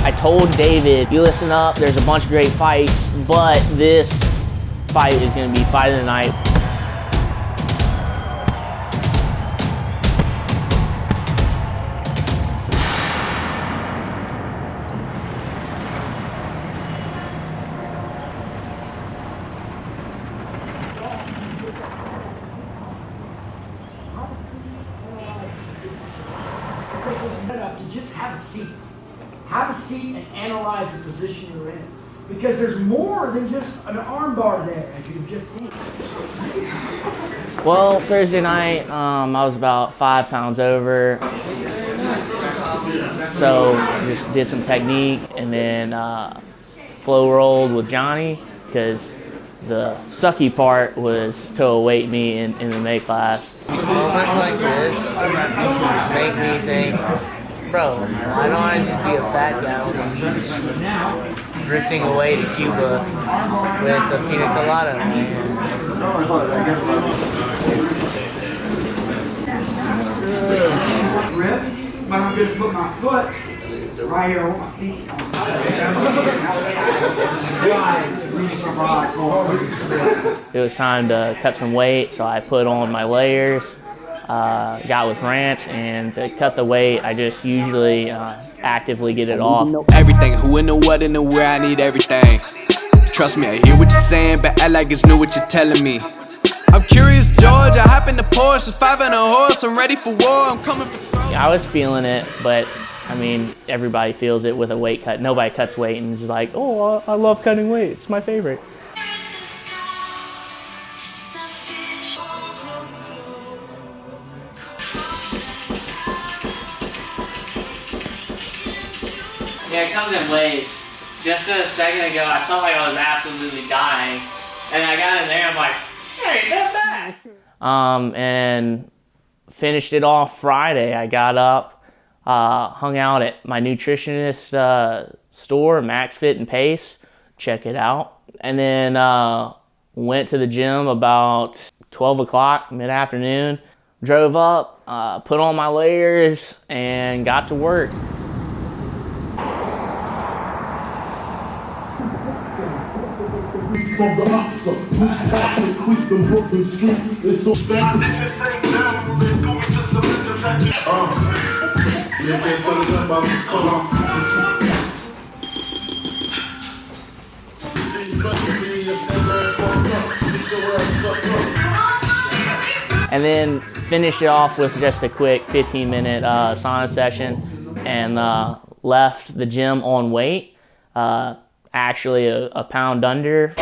I told David, you listen up, there's a bunch of great fights, but this fight is going to be fight of the night. To just have a seat. Have a seat and analyze the position you're in. Because there's more than just an arm bar there, as you've just seen. Well, Thursday night, I was about 5 pounds over. So just did some technique and then flow rolled with Johnny, because the sucky part was to await me in the May class. Moments like this make me think, bro, why don't I just be a fat guy drifting away to Cuba with a pina colada? Grip, but I'm going to put my foot right here on my feet. It was time to cut some weight, so I put on my layers, got with Ranch, and to cut the weight, I just usually actively get it off. Everything, who and the what and the where, I need everything. Trust me, I hear what you're saying, but act like it's new what you're telling me. I'm curious, George, I hop in the Porsche, it's 5 and a horse, I'm ready for war, I'm coming for throne. I was feeling it, but I mean, everybody feels it with a weight cut. Nobody cuts weight and is like, oh, I love cutting weight, it's my favorite. Yeah, it comes in waves. Just a second ago, I felt like I was absolutely dying. And I got in there, I'm like, hey, get back! And finished it off Friday. I got up, hung out at my nutritionist store, Max Fit and Pace. Check it out. And then went to the gym about 12 o'clock, mid-afternoon. Drove up, put on my layers, and got to work. From the Oxa, move back to creep the Brooklyn streets. It's so bad. You can't tell them about this color. And then finish it off with just a quick 15-minute sauna session, and left the gym on weight. Actually a pound under.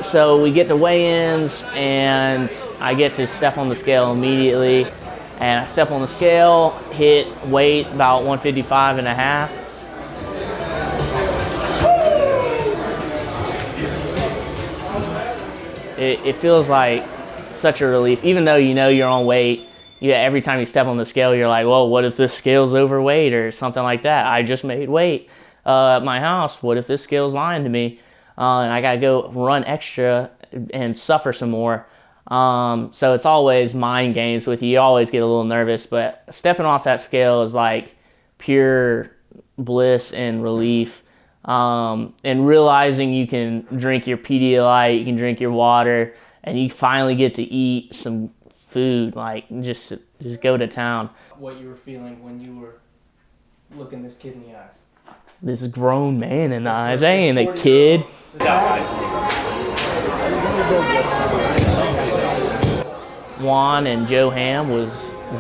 So we get to weigh-ins and I get to step on the scale immediately, and I step on the scale, hit weight about 155 and a half. It feels like such a relief, even though you know you're on weight. Yeah, every time you step on the scale, you're like, well, what if this scale's overweight or something like that? I just made weight at my house. What if this scale's lying to me? And I got to go run extra and suffer some more. So it's always mind games with you. You always get a little nervous, but stepping off that scale is like pure bliss and relief. And realizing you can drink your Pedialyte, you can drink your water, and you finally get to eat some food, like just go to town. What you were feeling when you were looking this kid in the eye? This grown man in the eyes. I ain't a kid. Juan and Joe Ham was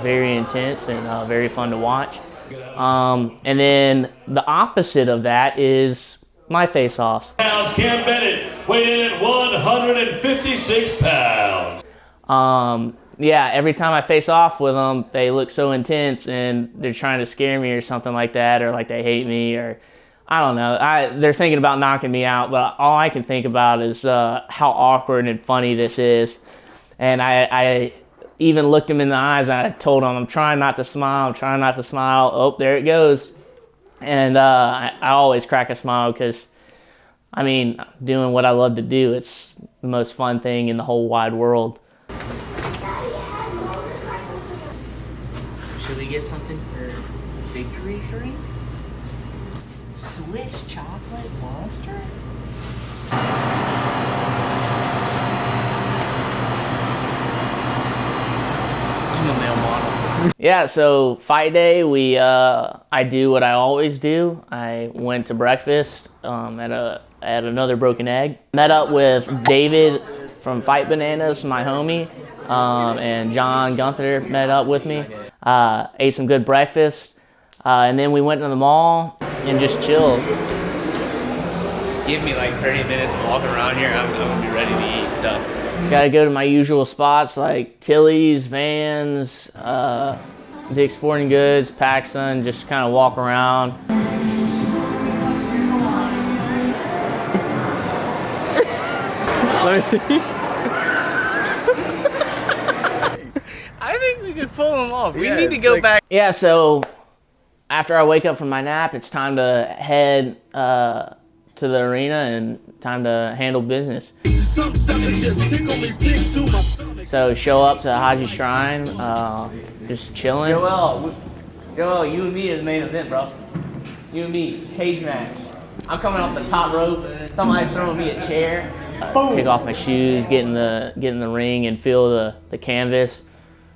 very intense and very fun to watch. And then the opposite of that is my face-offs. Cam Bennett weighed in at 156 pounds. Yeah, every time I face off with them, they look so intense and they're trying to scare me or something like that, or like they hate me, or I don't know. They're thinking about knocking me out, but all I can think about is how awkward and funny this is. And I even looked them in the eyes and I told them, I'm trying not to smile, Oh, there it goes. And I always crack a smile because, I mean, doing what I love to do, it's the most fun thing in the whole wide world. drink? Swiss chocolate monster? I'm a male model. Yeah, so fight day, I do what I always do. I went to breakfast at another Broken Egg. Met up with David from Fight Bananas, my homie, and John Gunther met up with me. Ate some good breakfast, and then we went to the mall and just chilled. Give me like 30 minutes walking around here, I'm gonna be ready to eat, so. Gotta go to my usual spots like Tilly's, Vans, Dick's Sporting Goods, PacSun, just kind of walk around. Let me see. I think we could pull them off. We need to go back. Yeah, so after I wake up from my nap, it's time to head to the arena and time to handle business. So show up to Haji Shrine, just chilling. Joel, you and me is the main event, bro. You and me, cage match. I'm coming off the top rope. Somebody's throwing me a chair. Take off my shoes, get in the ring, and feel the canvas.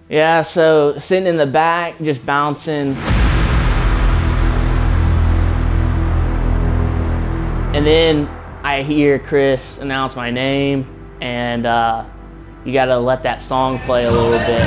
Yeah, so sitting in the back, just bouncing. And then I hear Chris announce my name, and you gotta let that song play a little bit.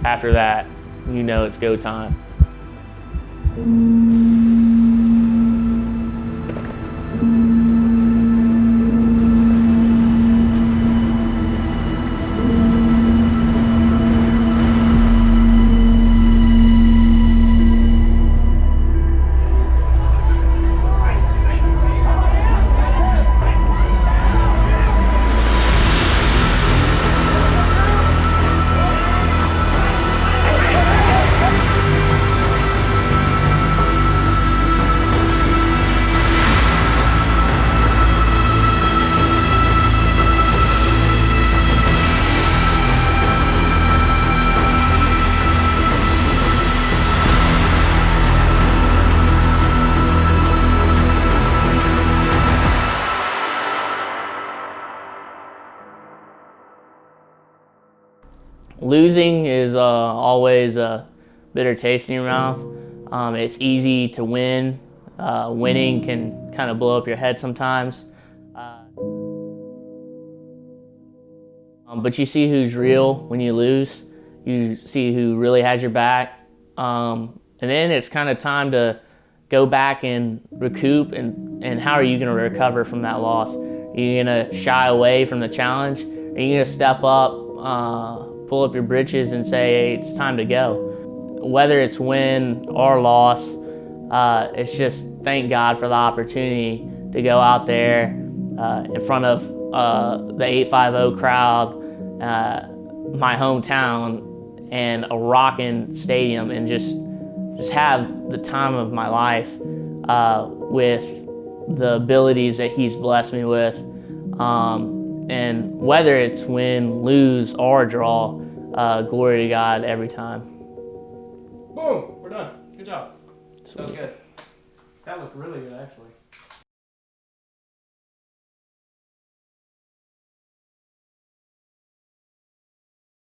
After that, you know it's go time. Losing is always a bitter taste in your mouth. It's easy to win. Winning can kind of blow up your head sometimes. But you see who's real when you lose. You see who really has your back. And then it's kind of time to go back and recoup, and how are you going to recover from that loss? Are you going to shy away from the challenge? Are you going to step up, pull up your britches and say, hey, it's time to go? Whether it's win or loss, it's just thank God for the opportunity to go out there in front of the 850 crowd, my hometown, and a rocking stadium, and just have the time of my life with the abilities that he's blessed me with. And whether it's win, lose, or draw, glory to God every time. Boom, we're done. Good job. That was good. That looked really good, actually.